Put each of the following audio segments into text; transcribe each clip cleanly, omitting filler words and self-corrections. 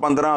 15,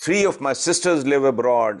3 of my sisters live abroad।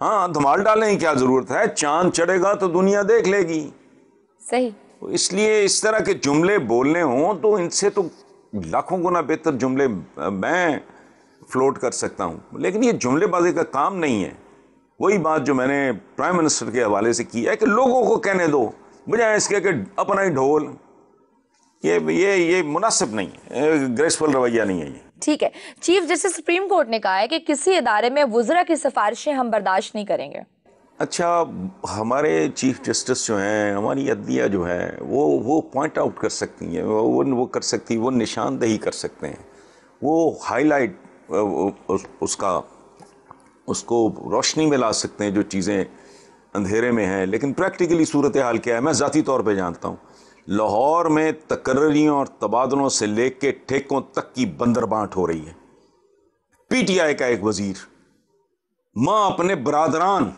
ہاں دھمال ڈالنے کی کیا ضرورت ہے, چاند چڑھے گا تو دنیا دیکھ لے گی. صحیح. اس لیے اس طرح کے جملے بولنے ہوں تو ان سے تو لاکھوں گنا بہتر جملے میں فلوٹ کر سکتا ہوں, لیکن یہ جملے بازی کا کام نہیں ہے. وہی بات جو میں نے پرائم منسٹر کے حوالے سے کی ہے کہ لوگوں کو کہنے دو بجائے اس کے کہ اپنا ہی ڈھول. یہ مناسب نہیں ہے, گریسفل رویہ نہیں ہے یہ. ٹھیک ہے. چیف جسٹس سپریم کورٹ نے کہا ہے کہ کسی ادارے میں وزراء کی سفارشیں ہم برداشت نہیں کریں گے. اچھا, ہمارے چیف جسٹس جو ہیں, ہماری عدلیہ جو ہے وہ پوائنٹ آؤٹ کر سکتی ہیں, وہ کر سکتی, وہ نشاندہی کر سکتے ہیں, وہ ہائی لائٹ اس کو روشنی میں لا سکتے ہیں جو چیزیں اندھیرے میں ہیں. لیکن پریکٹیکلی صورتحال کیا ہے, میں ذاتی طور پہ جانتا ہوں. لاہور میں تقرریوں اور تبادلوں سے لے کے ٹھیکوں تک کی بندر بانٹ ہو رہی ہے. پی ٹی آئی کا ایک وزیر ماں اپنے برادران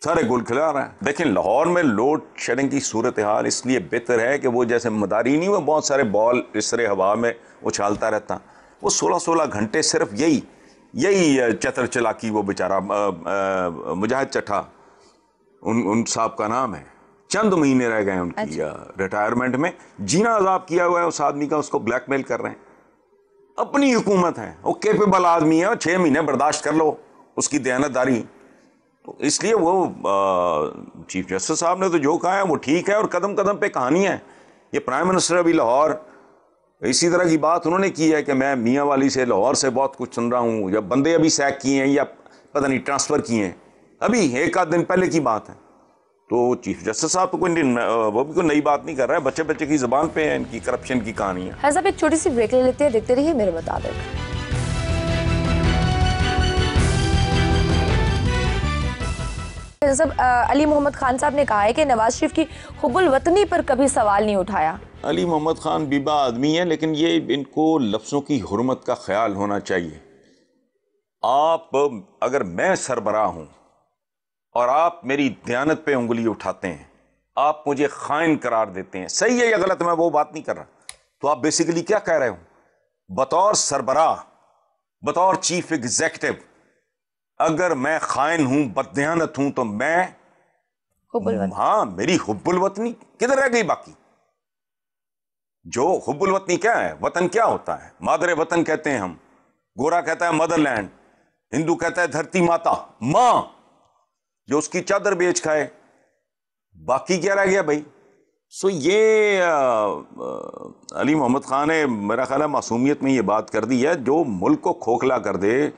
سارے گل کھلا رہا ہے. دیکھیں لاہور میں لوڈ شیڈنگ کی صورتحال اس لیے بہتر ہے کہ وہ جیسے مداری نہیں, وہ بہت سارے بال اس طرح ہوا میں اچھالتا رہتا, وہ 16 گھنٹے صرف یہی چتر چلاکی. وہ بیچارہ مجاہد چٹھا ان صاحب کا نام ہے, چند مہینے رہ گئے ان کی ریٹائرمنٹ میں, جینا عذاب کیا ہوا ہے اس آدمی کا, اس کو بلیک میل کر رہے ہیں. اپنی حکومت ہے, وہ کیپیبل آدمی ہے, 6 مہینے برداشت کر لو اس کی دیانتداری. تو اس لیے وہ چیف جسٹس صاحب نے تو جو کہا ہے وہ ٹھیک ہے, اور قدم قدم پہ کہانی ہے. یہ پرائم منسٹر ابھی لاہور اسی طرح کی بات انہوں نے کی ہے کہ میں میاں والی سے لاہور سے بہت کچھ سن رہا ہوں, یا بندے ابھی سیک کیے ہیں یا پتہ نہیں ٹرانسفر کیے ہیں, ابھی 1 دن پہلے کی بات ہے. تو چیف جسٹس صاحب تو وہ بھی کوئی نئی بات نہیں کر رہا ہے, بچے کی زبان پہ ہے ان کی کرپشن کی کہانی ہے. ہاں صاحب ایک چھوٹی سی بریک لے لیتے ہیں, دیکھتے رہیے میرے مطابق. علی محمد خان صاحب نے کہا ہے کہ نواز شریف کی حب الوطنی پر کبھی سوال نہیں اٹھایا. علی محمد خان بیبا آدمی ہے, لیکن یہ ان کو لفظوں کی حرمت کا خیال ہونا چاہیے. آپ اگر میں سربراہ ہوں اور آپ میری دیانت پہ انگلی اٹھاتے ہیں, آپ مجھے خائن قرار دیتے ہیں, صحیح ہے یا غلط میں وہ بات نہیں کر رہا, تو آپ بیسیکلی کیا کہہ رہے ہو؟ بطور سربراہ, بطور چیف ایگزیکٹو, اگر میں خائن ہوں, بددیانت ہوں, تو میں ہاں میری حب الوطنی کدھر رہ گئی باقی؟ جو حب الوطنی کیا ہے, وطن کیا ہوتا ہے؟ مادر وطن کہتے ہیں ہم, گورا کہتا ہے مدر لینڈ, ہندو کہتا ہے دھرتی ماتا, ماں جو اس کی چادر بیچ کھائے, باقی کیا رہ گیا بھائی؟ سو یہ علی محمد خان نے میرا خیال ہے معصومیت میں یہ بات کر دی ہے, جو ملک کو کھوکھلا کر دے,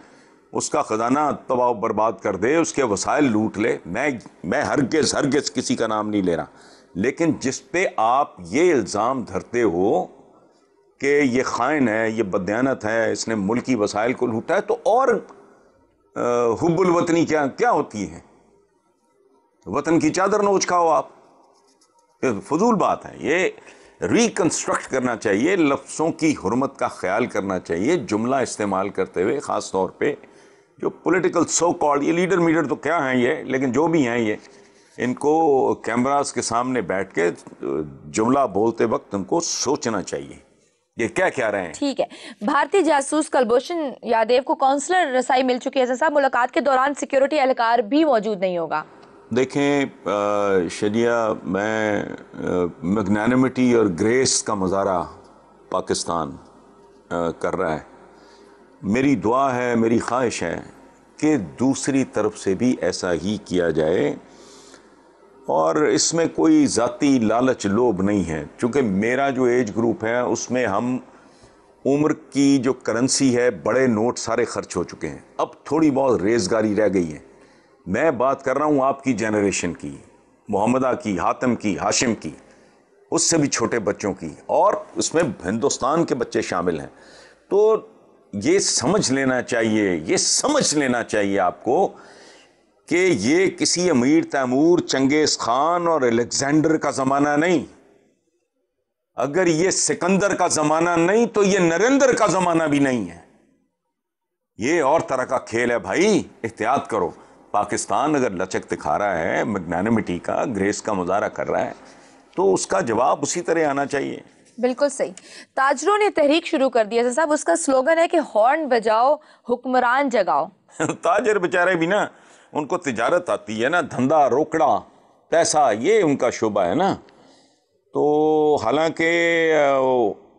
اس کا خزانہ تباہ و برباد کر دے, اس کے وسائل لوٹ لے. میں ہرگز کسی کا نام نہیں لے رہا, لیکن جس پہ آپ یہ الزام دھرتے ہو کہ یہ خائن ہے, یہ بددیانت ہے, اس نے ملکی وسائل کو لوٹا ہے, تو اور حب الوطنی کیا ہوتی ہے؟ وطن کی چادر نوچ کھاؤ آپ. فضول بات ہے یہ. ریکنسٹرکٹ کرنا چاہیے, لفظوں کی حرمت کا خیال کرنا چاہیے جملہ استعمال کرتے ہوئے, خاص طور پہ جو پولیٹیکل سو کالڈ, یہ لیڈر تو کیا ہیں یہ, لیکن جو بھی ہیں یہ, ان کو کیمراز کے سامنے بیٹھ کے جملہ بولتے وقت ان کو سوچنا چاہیے یہ کیا کہہ رہے ہیں. ٹھیک ہے. بھارتی جاسوس کلبھوشن یادیو کو کونسلر رسائی مل چکی ہے صاحب, ملاقات کے دوران سیکیورٹی اہلکار بھی موجود نہیں ہوگا. دیکھیں شجیہ, میں میگنانیمٹی اور گریس کا مظاہرہ پاکستان کر رہا ہے. میری دعا ہے, میری خواہش ہے کہ دوسری طرف سے بھی ایسا ہی کیا جائے, اور اس میں کوئی ذاتی لالچ لوبھ نہیں ہے, چونکہ میرا جو ایج گروپ ہے اس میں ہم عمر کی جو کرنسی ہے, بڑے نوٹ سارے خرچ ہو چکے ہیں, اب تھوڑی بہت ریزگاری رہ گئی ہے. میں بات کر رہا ہوں آپ کی جنریشن کی, محمدہ کی, حاتم کی, ہاشم کی, اس سے بھی چھوٹے بچوں کی, اور اس میں ہندوستان کے بچے شامل ہیں. تو یہ سمجھ لینا چاہیے آپ کو کہ یہ کسی امیر تیمور, چنگیز خان اور الیگزینڈر کا زمانہ نہیں. اگر یہ سکندر کا زمانہ نہیں تو یہ نریندر کا زمانہ بھی نہیں ہے. یہ اور طرح کا کھیل ہے بھائی, احتیاط کرو. پاکستان اگر لچک دکھا رہا ہے, میگنانیمٹی کا, گریس کا مظاہرہ کر رہا ہے, تو اس کا جواب اسی طرح آنا چاہیے. بالکل صحیح. تاجروں نے تحریک شروع کر دی ہے صاحب, اس کا سلوگن ہے کہ ہارن بجاؤ, حکمران جگاؤ. تاجر بیچارے بھی نا ان کو تجارت آتی ہے نا, دھندا, روکڑا, پیسہ, یہ ان کا شعبہ ہے نا. تو حالانکہ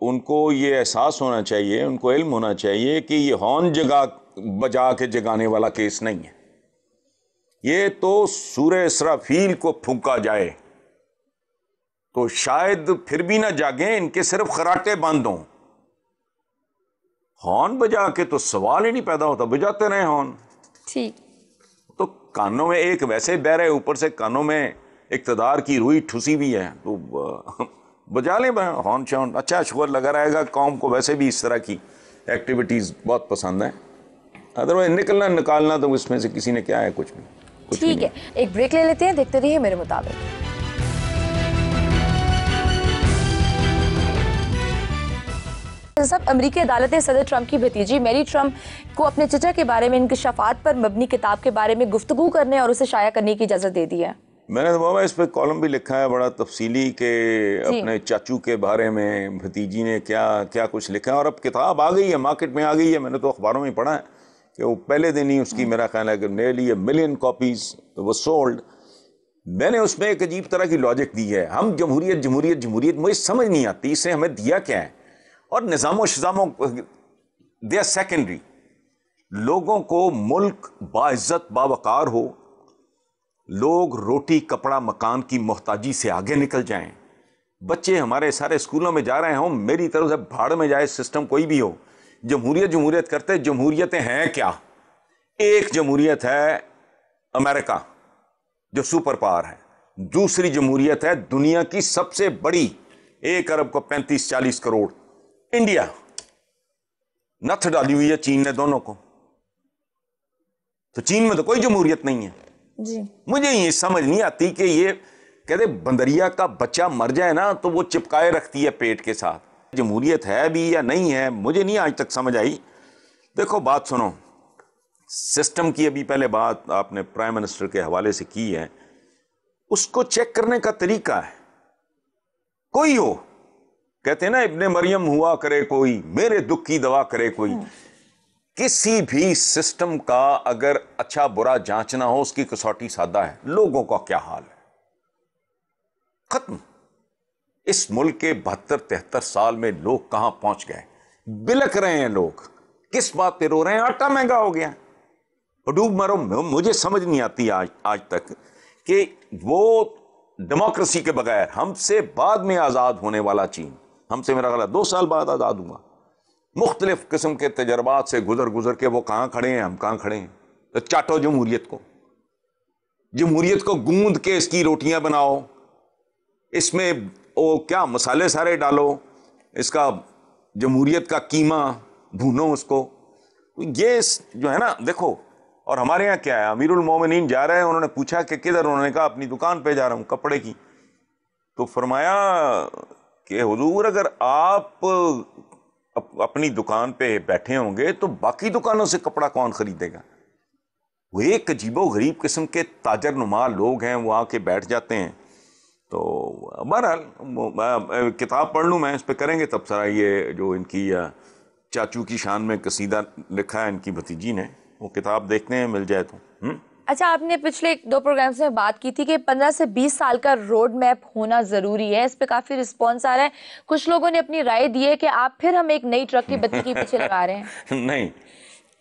ان کو یہ احساس ہونا چاہیے, ان کو علم ہونا چاہیے کہ یہ ہارن بجا کے جگانے والا کیس نہیں ہے. یہ تو سورہ اسرافیل کو پھونکا جائے تو شاید پھر بھی نہ جاگیں, ان کے صرف خراٹے بند ہوں. ہارن بجا کے تو سوال ہی نہیں پیدا ہوتا, بجاتے رہے ہارن. ٹھیک. تو کانوں میں ایک ویسے بہرے, اوپر سے کانوں میں اقتدار کی روئی ٹھسی بھی ہے, تو بجا لیں ہارن شارن. اچھا شور لگا رہے گا. قوم کو ویسے بھی اس طرح کی ایکٹیویٹیز بہت پسند ہیں. ادروائز نکلنا نکالنا تو اس میں سے کسی نے کیا ہے, کچھ بھی. ٹھیک ہے, ایک بریک لے لیتے ہیں, دیکھتے رہیے میرے مطابق. امریکی عدالت نے صدر ٹرمپ کی بھتیجی میری ٹرمپ کو اپنے چچا کے بارے میں انکشافات پر مبنی کتاب کے بارے میں گفتگو کرنے اور اسے شائع کرنے کی اجازت دے دی ہے. میں نے تو بابا اس پہ کالم بھی لکھا ہے بڑا تفصیلی کہ اپنے چاچو کے بارے میں بھتیجی نے کیا کچھ لکھا ہے. اور اب کتاب آ گئی ہے, مارکیٹ میں آ گئی ہے. میں نے تو اخباروں میں پڑھا ہے کہ وہ پہلے دن ہی اس کی, میرا خیال ہے کہ nearly 1 million copies was sold. میں نے اس میں ایک عجیب طرح کی لاجک دی ہے. ہم جمہوریت جمہوریت جمہوریت, مجھے سمجھ نہیں آتی اسے ہمیں دیا کیا ہے. اور نظام و شظام دے آر سیکنڈری. لوگوں کو ملک باعزت باوقار ہو, لوگ روٹی کپڑا مکان کی محتاجی سے آگے نکل جائیں, بچے ہمارے سارے اسکولوں میں جا رہے ہوں, میری طرف سے بھاڑ میں جائے سسٹم کوئی بھی ہو. جمہوریت جمہوریت کرتے, جمہوریتیں ہیں کیا؟ ایک جمہوریت ہے امریکہ جو سپر پاور ہے, دوسری جمہوریت ہے دنیا کی سب سے بڑی 1 ارب کو 35-40 کروڑ انڈیا. نتھ ڈالی ہوئی ہے چین نے دونوں کو. تو چین میں تو کوئی جمہوریت نہیں ہے. جی مجھے یہ سمجھ نہیں آتی کہ یہ کہتے بندریا کا بچہ مر جائے نا تو وہ چپکائے رکھتی ہے پیٹ کے ساتھ. جمہوریت ہے بھی یا نہیں ہے مجھے نہیں آج تک سمجھ آئی. دیکھو بات سنو, سسٹم کی ابھی پہلے بات آپ نے پرائم منسٹر کے حوالے سے کی ہے, اس کو چیک کرنے کا طریقہ ہے. کوئی ہو, کہتے ہیں نا ابن مریم ہوا کرے کوئی, میرے دکھ کی دوا کرے کوئی. کسی بھی سسٹم کا اگر اچھا برا جانچنا ہو, اس کی کسوٹی سادہ ہے. لوگوں کا کیا حال ہے, ختم. اس ملک کے 72-73 سال میں لوگ کہاں پہنچ گئے؟ بلک رہے ہیں لوگ. کس بات پہ رو رہے ہیں؟ آٹا مہنگا ہو گیا, ڈوب مرو. مجھے سمجھ نہیں آتی آج تک کہ وہ ڈیموکریسی کے بغیر ہم سے بعد میں آزاد ہونے والا چین, ہم سے میرا خیال ہے 2 سال بعد آزاد ہوا, مختلف قسم کے تجربات سے گزر کے وہ کہاں کھڑے ہیں, ہم کہاں کھڑے ہیں. تو چاٹو جمہوریت کو گوند کے اس کی روٹیاں بناؤ, اس میں وہ کیا مسالے سارے ڈالو, اس کا جمہوریت کا قیمہ بھونو اس کو. یہ جو ہے نا دیکھو. اور ہمارے یہاں کیا ہے, امیر المومنین جا رہے ہیں, انہوں نے پوچھا کہ کدھر, انہوں نے کہا اپنی دکان پہ جا رہا ہوں کپڑے کی. تو فرمایا کہ حضور اگر آپ اپنی دکان پہ بیٹھے ہوں گے تو باقی دکانوں سے کپڑا کون خریدے گا؟ وہ ایک عجیب و غریب قسم کے تاجر نما لوگ ہیں, وہ آ کے بیٹھ جاتے ہیں. تو بہرحال کتاب پڑھ لوں میں, اس پہ کریں گے تبصرہ. یہ جو ان کی چاچو کی شان میں قصیدہ لکھا ہے ان کی بھتیجی نے, وہ کتاب دیکھتے ہیں مل جائے تو. اچھا, آپ نے پچھلے 2 پروگرامز میں بات کی تھی کہ 15 سے 20 سال کا روڈ میپ ہونا ضروری ہے. اس پہ کافی رسپانس آ رہا ہے. کچھ لوگوں نے اپنی رائے دی ہے کہ آپ پھر ہم ایک نئی ٹرک کی بتی کے پیچھے لگا رہے ہیں. نہیں,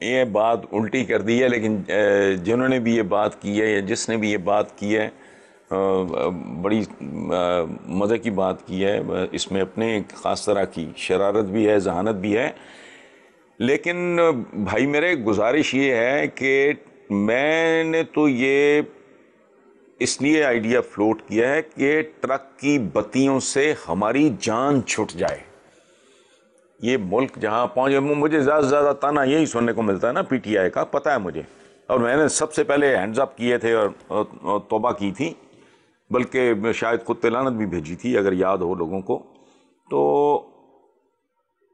یہ بات الٹی کر دی ہے. لیکن جنہوں نے بھی یہ بات کی ہے یا جس نے بھی یہ بات کی ہے, بڑی مزے کی بات کی ہے. اس میں اپنے ایک خاص طرح کی شرارت بھی ہے, ذہانت بھی ہے. لیکن بھائی میرے گزارش یہ ہے کہ میں نے تو یہ اس لیے آئیڈیا فلوٹ کیا ہے کہ ٹرک کی بتیوں سے ہماری جان چھٹ جائے. یہ ملک جہاں پہنچے, مجھے زیادہ سے زیادہ تانا یہی سننے کو ملتا ہے نا پی ٹی آئی کا, پتہ ہے مجھے. اور میں نے سب سے پہلے ہینڈز اپ کیے تھے اور توبہ کی تھی, بلکہ شاید خود تلانت بھی بھیجی تھی اگر یاد ہو لوگوں کو. تو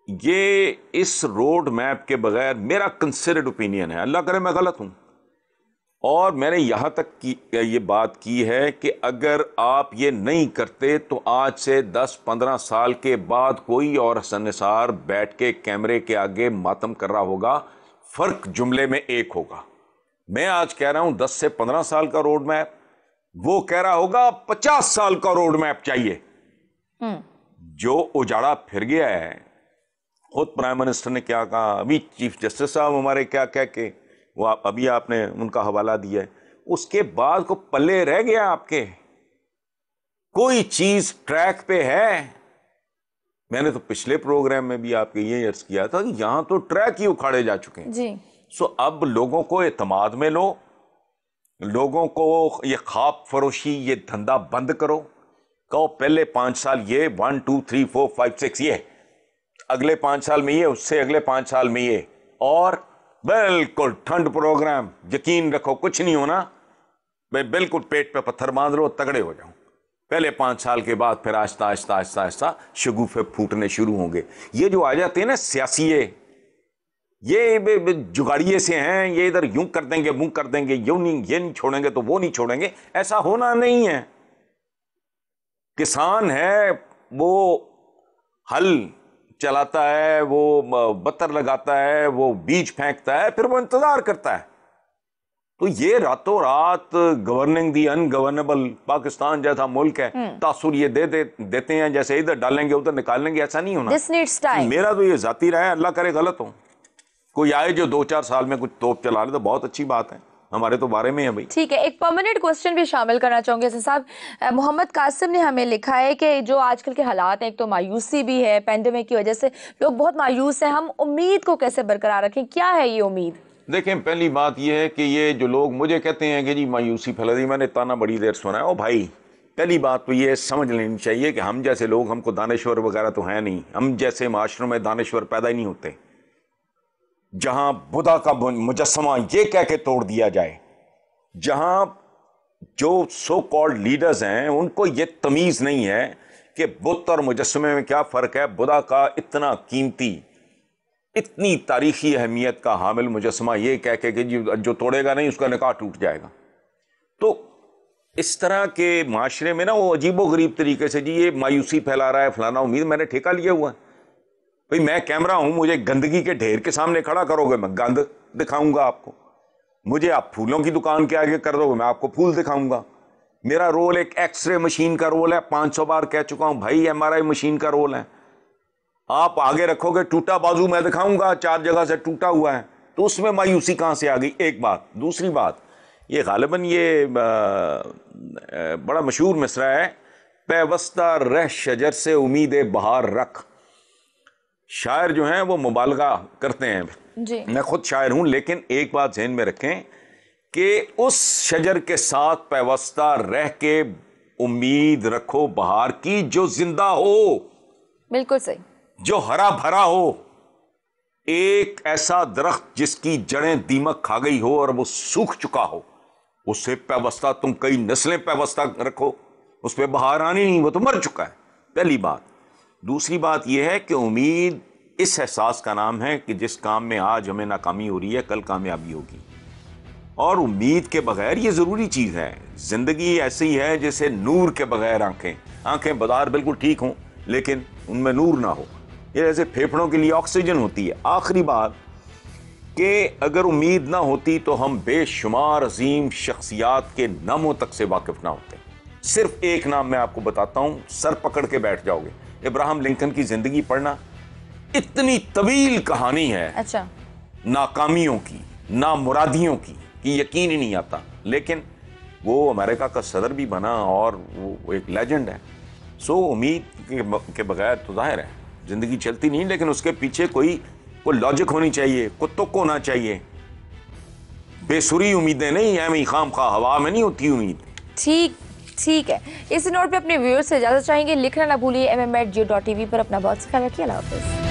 یہ اس روڈ میپ کے بغیر میرا کنسیڈرڈ اوپینین ہے, اللہ کرے میں غلط ہوں, اور میں نے یہاں تک کی یہ بات کی ہے کہ اگر آپ یہ نہیں کرتے تو آج سے 10-15 سال کے بعد کوئی اور حسن نثار بیٹھ کے کیمرے کے آگے ماتم کر رہا ہوگا. فرق جملے میں ایک ہوگا, میں آج کہہ رہا ہوں 10 سے 15 سال کا روڈ میپ، وہ کہہ رہا ہوگا 50 سال کا روڈ میپ چاہیے. جو اجاڑا پھر گیا ہے، خود پرائم منسٹر نے کیا کہا، ابھی چیف جسٹس صاحب ہمارے کیا کہہ کے وہ ابھی آپ نے ان کا حوالہ دیا ہے، اس کے بعد کو پلے رہ گیا آپ کے؟ کوئی چیز ٹریک پہ ہے؟ میں نے تو پچھلے پروگرام میں بھی آپ کے یہ عرض کیا تھا کہ یہاں تو ٹریک ہی اکھاڑے جا چکے ہیں. جی. سو اب لوگوں کو اعتماد میں لو، لوگوں کو یہ خواب فروشی یہ دھندا بند کرو. کہو پہلے 5 سال یہ 1 2 3 4 5 6 یہ، اگلے 5 سال میں یہ، اس سے اگلے 5 سال میں یہ، اور بالکل ٹھنڈ پروگرام. یقین رکھو کچھ نہیں ہونا، بالکل پیٹ پہ پتھر باندھ لو، تگڑے ہو جاؤ. پہلے 5 سال کے بعد پھر آہستہ آہستہ آہستہ آہستہ شگوفے پھوٹنے شروع ہوں گے. یہ جو آ جاتے ہیں نا سیاسیے، یہ جگاڑیے سے ہیں، یہ ادھر یوں کر دیں گے وہ کر دیں گے، یوں نہیں، یہ نہیں چھوڑیں گے تو وہ نہیں چھوڑیں گے. ایسا ہونا نہیں ہے. کسان ہے وہ ہل چلاتا ہے، وہ بتر لگاتا ہے، وہ بیج پھینکتا ہے، پھر وہ انتظار کرتا ہے. تو یہ راتوں رات گورننگ دی ان گورنیبل پاکستان جیسا ملک ہے، تاثر یہ دیتے ہیں جیسے ادھر ڈالیں گے ادھر نکال لیں گے. ایسا نہیں ہونا. This needs time. میرا تو یہ ذاتی رائے ہے، اللہ کرے غلط ہو. کوئی آئے جو 2-4 سال میں کچھ توپ چلا لے تو بہت اچھی بات ہے، ہمارے تو بارے میں ہے بھائی. ٹھیک ہے، ایک پرماننٹ کوسچن بھی شامل کرنا چاہوں گے صاحب. محمد قاسم نے ہمیں لکھا ہے کہ جو آج کل کے حالات ہیں، ایک تو مایوسی بھی ہے، پینڈیمک کی وجہ سے لوگ بہت مایوس ہیں، ہم امید کو کیسے برقرار رکھیں؟ کیا ہے یہ امید؟ دیکھیں، پہلی بات یہ ہے کہ یہ جو لوگ مجھے کہتے ہیں کہ جی مایوسی پھیلا دی، میں نے تانا بڑی دیر سنا ہے. او بھائی، پہلی بات تو یہ سمجھ لینی چاہیے کہ ہم جیسے لوگ، ہم کو دانشور وغیرہ تو ہیں نہیں. ہم جیسے معاشروں میں دانشور پیدا ہی نہیں ہوتے. جہاں بدھا کا مجسمہ یہ کہہ کے توڑ دیا جائے، جہاں جو سو کالڈ لیڈرز ہیں ان کو یہ تمیز نہیں ہے کہ بت اور مجسمے میں کیا فرق ہے. بدھا کا اتنا قیمتی، اتنی تاریخی اہمیت کا حامل مجسمہ یہ کہہ کے کہ جو توڑے گا نہیں اس کا نکاح ٹوٹ جائے گا. تو اس طرح کے معاشرے میں نا وہ عجیب و غریب طریقے سے جی یہ مایوسی پھیلا رہا ہے فلانا. امید میں نے ٹھیکہ لیا ہوا ہے بھئی، میں کیمرہ ہوں، مجھے گندگی کے ڈھیر کے سامنے کھڑا کرو گے میں گند دکھاؤں گا آپ کو. مجھے آپ پھولوں کی دکان کے آگے کر دو گے میں آپ کو پھول دکھاؤں گا. میرا رول ایک ایکس رے مشین کا رول ہے، 500 بار کہہ چکا ہوں بھائی، MRI مشین کا رول ہے. آپ آگے رکھو گے ٹوٹا بازو میں دکھاؤں گا 4 جگہ سے ٹوٹا ہوا ہے، تو اس میں مایوسی کہاں سے آ گئی؟ ایک بات. دوسری بات، یہ غالباً یہ بڑا مشہور مصرع ہے، پیوستہ رہ شجر سے امید بہار رکھ. شاعر جو ہیں وہ مبالغہ کرتے ہیں. جی. میں خود شاعر ہوں، لیکن ایک بات ذہن میں رکھیں کہ اس شجر کے ساتھ پیوستہ رہ کے امید رکھو بہار کی، جو زندہ ہو، بالکل صحیح، جو ہرا بھرا ہو. ایک ایسا درخت جس کی جڑیں دیمک کھا گئی ہو اور وہ سوکھ چکا ہو، اس سے پیوستہ تم کئی نسلیں پیوستہ رکھو، اس پہ بہار آنی نہیں، وہ تو مر چکا ہے. پہلی بات. دوسری بات یہ ہے کہ امید اس احساس کا نام ہے کہ جس کام میں آج ہمیں ناکامی ہو رہی ہے کل کامیابی ہوگی. اور امید کے بغیر یہ ضروری چیز ہے. زندگی ایسی ہے جیسے نور کے بغیر آنکھیں بظاہر بالکل ٹھیک ہوں لیکن ان میں نور نہ ہو. یہ جیسے پھیپھڑوں کے لیے آکسیجن ہوتی ہے. آخری بات کہ اگر امید نہ ہوتی تو ہم بے شمار عظیم شخصیات کے ناموں تک سے واقف نہ ہوتے. صرف ایک نام میں آپ کو بتاتا ہوں، سر پکڑ کے بیٹھ جاؤ گے. ابراہم لنکن کی زندگی پڑھنا، اتنی طویل کہانی ہے. اچھا. ناکامیوں کی، نامرادیوں کی، کہ یقین ہی نہیں آتا. لیکن وہ امریکہ کا صدر بھی بنا اور وہ ایک لیجنڈ ہے. سو امید کے بغیر تو ظاہر ہے زندگی چلتی نہیں، لیکن اس کے پیچھے کوئی لاجک ہونی چاہیے، کوئی تک ہونا چاہیے. بے سری امیدیں نہیں، ایویں خام خواہ ہوا میں نہیں ہوتی امید. ٹھیک ہے. اسی نوٹ پہ اپنے ویورز سے اجازت چاہیں گے. لکھنا نہ بھولیے mm@geo.tv پر. اپنا بہت خیال رکھیے. اللہ حافظ.